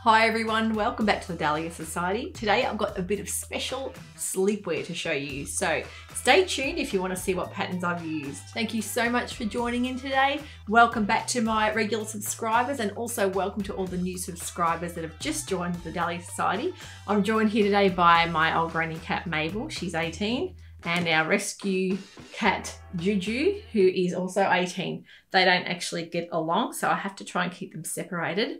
Hi everyone, welcome back to the Dahlia Society. Today I've got a bit of special sleepwear to show you, so stay tuned if you want to see what patterns I've used. Thank you so much for joining in today. Welcome back to my regular subscribers and also welcome to all the new subscribers that have just joined the Dahlia Society. I'm joined here today by my old granny cat Mabel, she's 18, and our rescue cat Juju, who is also 18. They don't actually get along, so I have to try and keep them separated.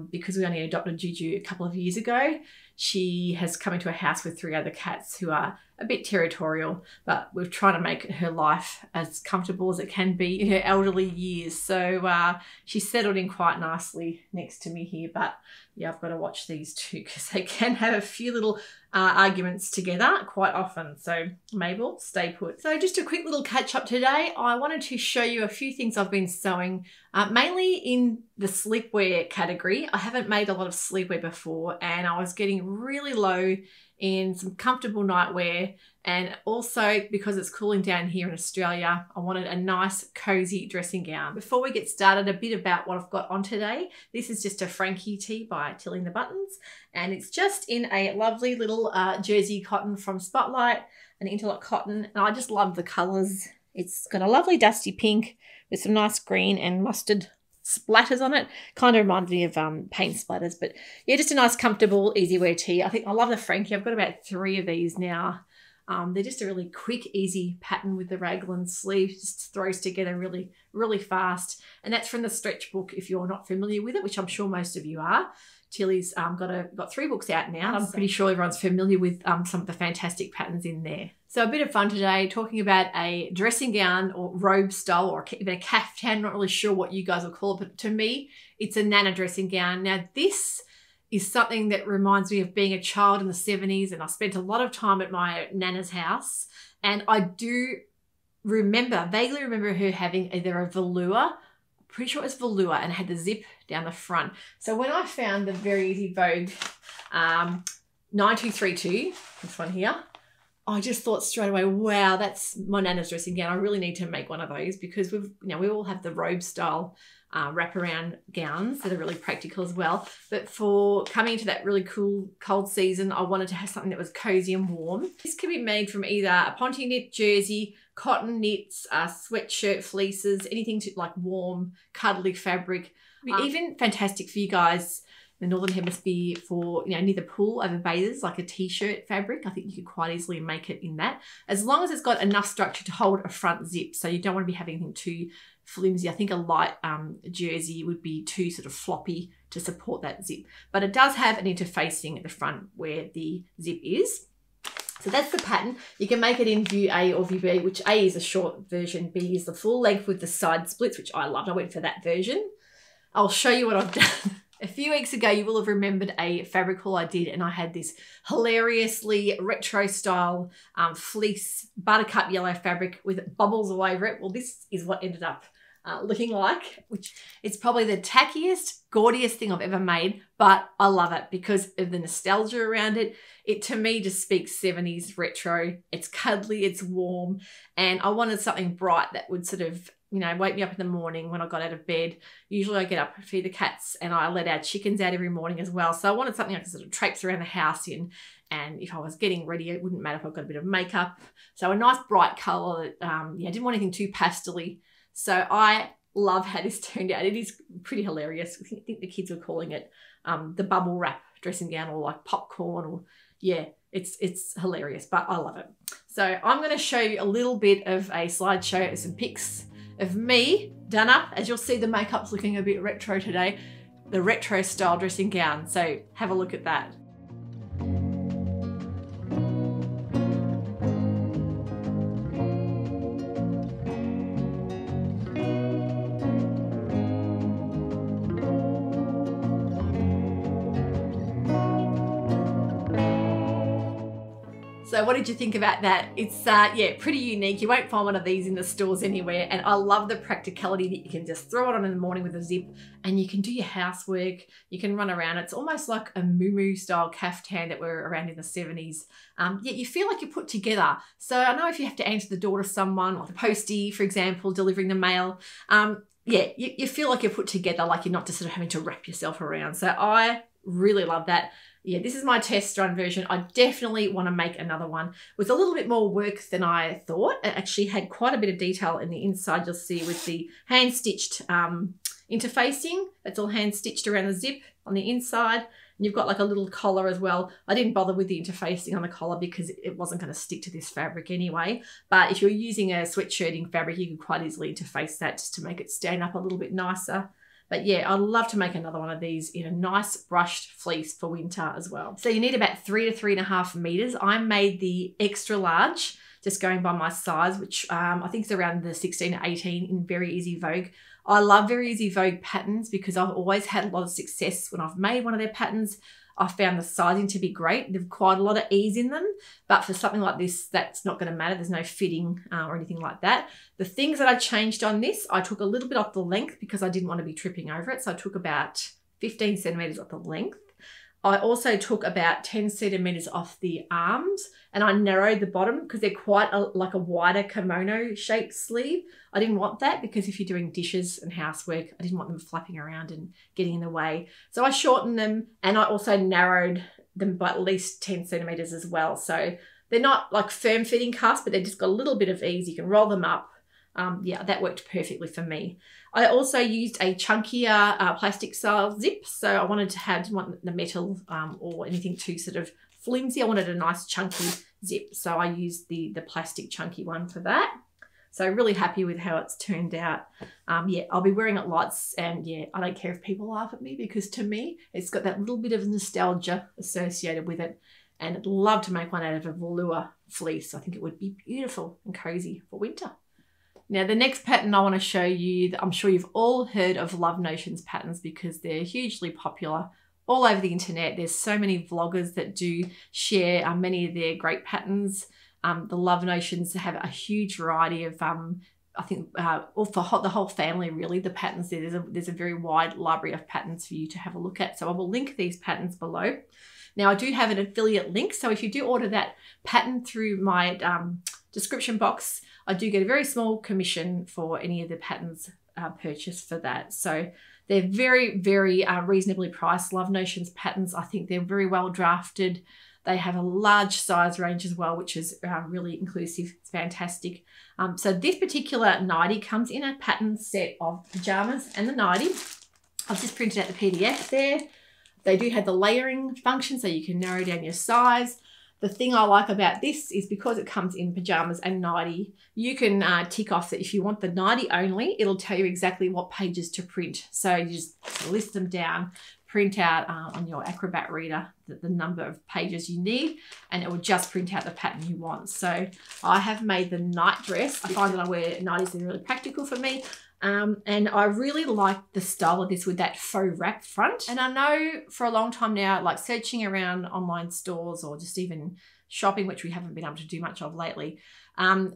Because we only adopted Juju a couple of years ago. She has come into a house with 3 other cats who are a bit territorial, but we're trying to make her life as comfortable as it can be in her elderly years. So she's settled in quite nicely next to me here, but yeah, I've got to watch these two because they can have a few little arguments together quite often. So Mabel, stay put. So just a quick little catch up today. I wanted to show you a few things I've been sewing, mainly in the sleepwear category. I haven't made a lot of sleepwear before and I was getting really low in some comfortable nightwear, and also because it's cooling down here in Australia, I wanted a nice cozy dressing gown. Before we get started, a bit about what I've got on today. This is just a Frankie tee by Tilling the Buttons, and it's just in a lovely little jersey cotton from Spotlight, an interlock cotton, and I just love the colours. It's got a lovely dusty pink with some nice green and mustard splatters on it. Kind of reminds me of paint splatters, but yeah, just a nice comfortable easy wear tee. I think I love the Frankie. I've got about 3 of these now. They're just a really quick, easy pattern with the raglan sleeve. Just throws together really, really fast. And that's from the Stretch book if you're not familiar with it, which I'm sure most of you are. Tilly's got 3 books out now. I'm pretty sure everyone's familiar with some of the fantastic patterns in there. So a bit of fun today, talking about a dressing gown or robe style or even a caftan. Not really sure what you guys will call it, but to me, it's a Nana dressing gown. Now this is something that reminds me of being a child in the 70s, and I spent a lot of time at my Nana's house, and I do vaguely remember her having either a velour, pretty sure it was velour, and it had the zip down the front. So when I found the Very Easy Vogue 9232, this one here, I just thought straight away, wow, that's my Nana's dressing gown. I really need to make one of those because we all have the robe style wraparound gowns that are really practical as well. But for coming into that really cool cold season, I wanted to have something that was cozy and warm. This can be made from either a ponte knit jersey, cotton knits, sweatshirt fleeces, anything to like warm, cuddly fabric. Even fantastic for you guys in the Northern Hemisphere for, near the pool over bathers, like a t-shirt fabric. I think you could quite easily make it in that, as long as it's got enough structure to hold a front zip. So you don't want to be having anything too flimsy. I think a light jersey would be too sort of floppy to support that zip. But it does have an interfacing at the front where the zip is. So that's the pattern. You can make it in view A or view B, which A is a short version, B is the full length with the side splits, which I loved. I went for that version. I'll show you what I've done. A few weeks ago, you will have remembered a fabric haul I did, and I had this hilariously retro style fleece buttercup yellow fabric with bubbles all over it. Well, this is what ended up looking like, which it's probably the tackiest, gaudiest thing I've ever made, but I love it because of the nostalgia around it. It to me just speaks 70s retro. It's cuddly, it's warm, and I wanted something bright that would sort of wake me up in the morning when I got out of bed. Usually I get up, feed the cats, and I let our chickens out every morning as well. So I wanted something I could sort of traipse around the house in. And if I was getting ready, it wouldn't matter if I've got a bit of makeup. So a nice bright colour. I didn't want anything too pastel-y. So I love how this turned out. It is pretty hilarious. I think the kids were calling it the bubble wrap dressing gown, or like popcorn, or yeah, it's hilarious, but I love it. So I'm going to show you a little bit of a slideshow, some pics of me done up. As you'll see, the makeup's looking a bit retro today, the retro style dressing gown. So have a look at that. So what did you think about that? It's yeah, pretty unique. You won't find one of these in the stores anywhere, and I love the practicality that you can just throw it on in the morning with a zip and you can do your housework, you can run around. It's almost like a muumuu style caftan that were around in the 70s. Yet you feel like you're put together. So I know if you have to answer the door to someone, like a postie, for example, delivering the mail, yeah, you feel like you're put together, like you're not just sort of having to wrap yourself around. So I Really love that. Yeah, this is my test run version. I definitely want to make another one. It was a little bit more work than I thought. It actually had quite a bit of detail in the inside. You'll see with the hand-stitched interfacing. It's all hand-stitched around the zip on the inside. And you've got like a little collar as well. I didn't bother with the interfacing on the collar because it wasn't going to stick to this fabric anyway. But if you're using a sweatshirting fabric, you could quite easily interface that just to make it stand up a little bit nicer. But yeah, I'd love to make another one of these in a nice brushed fleece for winter as well. So you need about 3 to 3.5 meters. I made the extra large, just going by my size, which I think is around the 16 to 18 in Very Easy Vogue. I love Very Easy Vogue patterns because I've always had a lot of success when I've made one of their patterns. I found the sizing to be great. There's quite a lot of ease in them, but for something like this, that's not going to matter. There's no fitting or anything like that. The things that I changed on this, I took a little bit off the length because I didn't want to be tripping over it. So I took about 15 centimeters off the length. I also took about 10 centimeters off the arms, and I narrowed the bottom because they're quite like a wider kimono shaped sleeve. I didn't want that because if you're doing dishes and housework, I didn't want them flapping around and getting in the way. So I shortened them, and I also narrowed them by at least 10 centimeters as well. So they're not like firm fitting cuffs, but they've just got a little bit of ease. You can roll them up. Yeah, that worked perfectly for me. I also used a chunkier plastic style zip. So I wanted to have, didn't want the metal or anything too sort of flimsy. I wanted a nice chunky zip. So I used the plastic chunky one for that. So really happy with how it's turned out. Yeah, I'll be wearing it lots, and yeah, I don't care if people laugh at me because to me, it's got that little bit of nostalgia associated with it. And I'd love to make one out of a velour fleece. I think it would be beautiful and cozy for winter. Now, the next pattern I want to show you, I'm sure you've all heard of Love Notions patterns because they're hugely popular all over the internet. There's so many vloggers that do share many of their great patterns. The Love Notions have a huge variety of, I think, or for the whole family, really, the patterns there. There's a very wide library of patterns for you to have a look at. So I will link these patterns below. Now, I do have an affiliate link. So if you do order that pattern through my description box, I do get a very small commission for any of the patterns purchased for that. So they're very, very reasonably priced Love Notions patterns. I think they're very well drafted. They have a large size range as well, which is really inclusive. It's fantastic. So this particular nightie comes in a pattern set of pajamas and the nightie. I've just printed out the PDF there. They do have the layering function, so you can narrow down your size. The thing I like about this is because it comes in pajamas and nightie, you can tick off that if you want the nightie only, it'll tell you exactly what pages to print. So you just list them down, print out on your Acrobat reader the number of pages you need, and it will just print out the pattern you want. So I have made the night dress. I find that I wear nighties, they're really practical for me. And I really like the style of this with that faux wrap front. And I know for a long time now, like searching around online stores or just even shopping, which we haven't been able to do much of lately,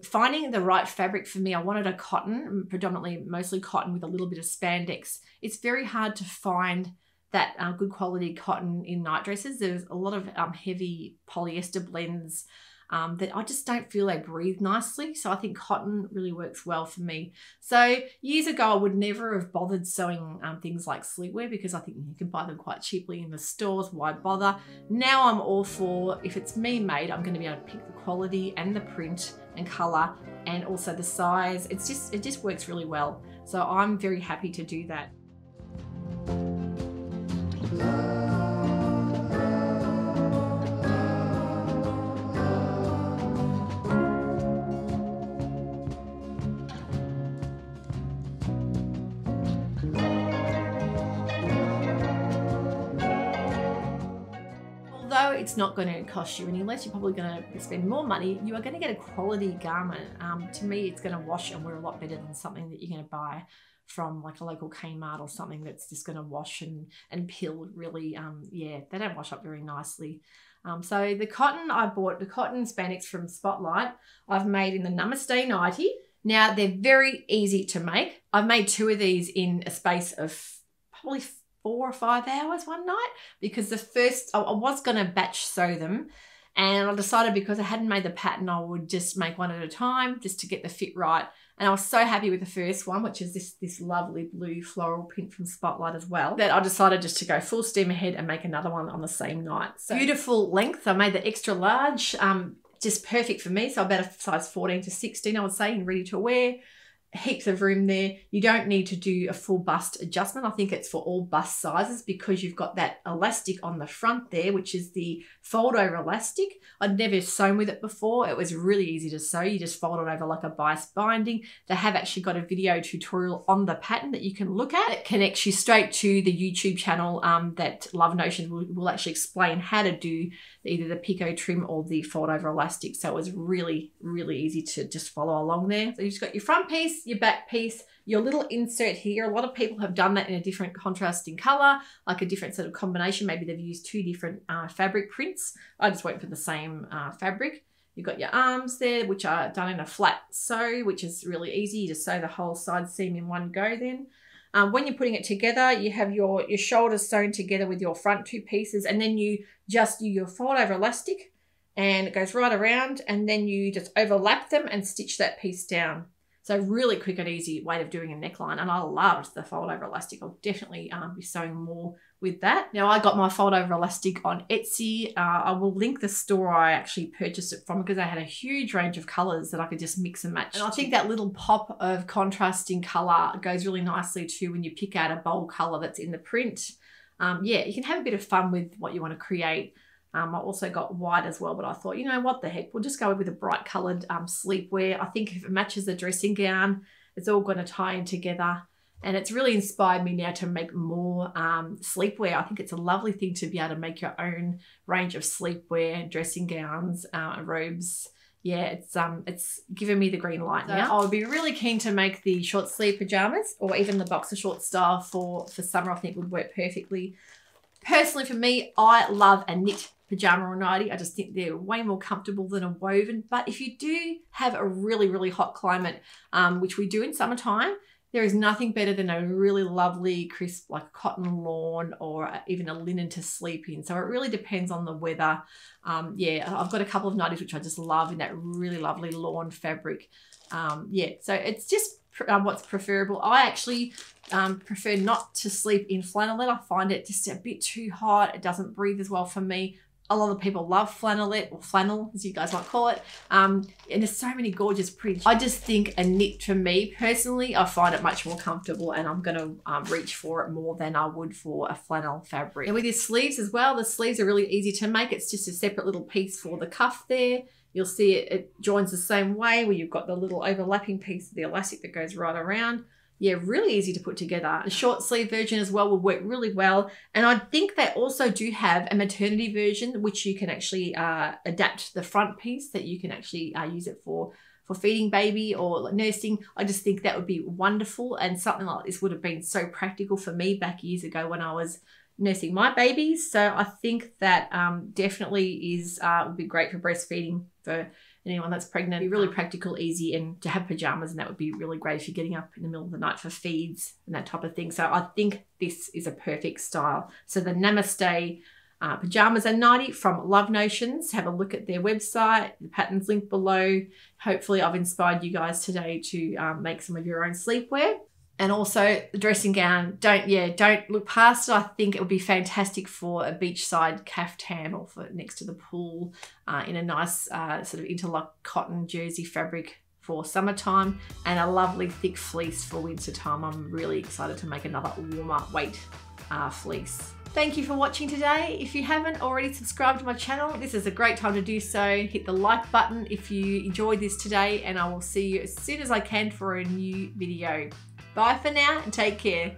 finding the right fabric for me, I wanted a cotton, predominantly mostly cotton with a little bit of spandex. It's very hard to find that good quality cotton in night dresses. There's a lot of heavy polyester blends that I just don't feel they breathe nicely. So I think cotton really works well for me. So years ago, I would never have bothered sewing things like sleepwear because I think you can buy them quite cheaply in the stores. Why bother? Now I'm all for, if it's me made, I'm going to be able to pick the quality and the print and color and also the size. It just works really well. So I'm very happy to do that. Although it's not going to cost you any less, you're probably going to spend more money, you are going to get a quality garment. To me, it's going to wash and wear a lot better than something that you're going to buy from like a local Kmart or something that's just going to wash and peel really. Yeah, they don't wash up very nicely. So the cotton, I bought the cotton spandex from Spotlight. I've made in the Namaste nightie. Now, they're very easy to make. I've made 2 of these in a space of probably 4 or 5 hours one night because the first, I was going to batch sew them, and I decided because I hadn't made the pattern, I would just make one at a time just to get the fit right. And I was so happy with the first one, which is this lovely blue floral print from Spotlight as well, that I decided just to go full steam ahead and make another one on the same night. So beautiful length. I made the extra large, just perfect for me. So about a size 14 to 16, I would say, and ready to wear. Heaps of room there. You don't need to do a full bust adjustment. I think it's for all bust sizes because you've got that elastic on the front there, which is the fold over elastic. I'd never sewn with it before. It was really easy to sew. You just fold it over like a bias binding. They have actually got a video tutorial on the pattern that you can look at. It connects you straight to the YouTube channel that Love Notions will actually explain how to do either the picot trim or the fold over elastic. So it was really, really easy to just follow along there. So you've just got your front piece, your back piece, your little insert here. A lot of people have done that in a different contrasting color, like a different sort of combination. Maybe they've used two different fabric prints. I just went for the same fabric. You've got your arms there, which are done in a flat sew, which is really easy. You just sew the whole side seam in one go then. When you're putting it together, you have your shoulders sewn together with your front two pieces, and then you just do your fold over elastic and it goes right around, and then you just overlap them and stitch that piece down. So really quick and easy way of doing a neckline. And I loved the fold over elastic. I'll definitely be sewing more with that. Now I got my fold over elastic on Etsy. I will link the store I actually purchased it from because they had a huge range of colors that I could just mix and match. And I think that little pop of contrasting color goes really nicely too when you pick out a bold color that's in the print. Yeah, you can have a bit of fun with what you want to create. I also got white as well, but I thought, you know, what the heck, we'll just go with a bright coloured sleepwear. I think if it matches the dressing gown, it's all going to tie in together. And it's really inspired me now to make more sleepwear. I think it's a lovely thing to be able to make your own range of sleepwear, dressing gowns, robes. Yeah, it's given me the green light now. I would be really keen to make the short sleeve pajamas, or even the boxer short style for summer. I think would work perfectly. Personally, for me, I love a knit pajama or nightie. I just think they're way more comfortable than a woven. But if you do have a really, really hot climate, which we do in summertime, there is nothing better than a really lovely, crisp, like cotton lawn or even a linen to sleep in. So it really depends on the weather. Yeah, I've got a couple of nighties which I just love in that really lovely lawn fabric. Yeah, so it's just what's preferable. I actually prefer not to sleep in flannelette. I find it just a bit too hot. It doesn't breathe as well for me. A lot of people love flannelette, or flannel as you guys might call it. And there's so many gorgeous prints. I just think a knit, for me personally, I find it much more comfortable, and I'm going to reach for it more than I would for a flannel fabric. And with your sleeves as well, the sleeves are really easy to make. It's just a separate little piece for the cuff there. You'll see it joins the same way, where you've got the little overlapping piece of the elastic that goes right around. Yeah, really easy to put together. The short sleeve version as well would work really well. And I think they also do have a maternity version, which you can actually adapt the front piece, that you can actually use it for feeding baby or nursing. I just think that would be wonderful. And something like this would have been so practical for me back years ago when I was nursing my babies. So I think that definitely would be great for breastfeeding for anyone that's pregnant. It'd be really practical, easy, and to have pajamas, and that would be really great if you're getting up in the middle of the night for feeds and that type of thing. So I think this is a perfect style. So the Namaste pajamas and nightie from Love Notions. Have a look at their website. The pattern's linked below. Hopefully I've inspired you guys today to make some of your own sleepwear. And also the dressing gown, don't look past it. I think it would be fantastic for a beachside caftan or for next to the pool in a nice sort of interlock cotton jersey fabric for summertime, and a lovely thick fleece for winter time. I'm really excited to make another warmer weight fleece. Thank you for watching today. If you haven't already subscribed to my channel, this is a great time to do so. Hit the like button if you enjoyed this today, and I will see you as soon as I can for a new video. Bye for now and take care.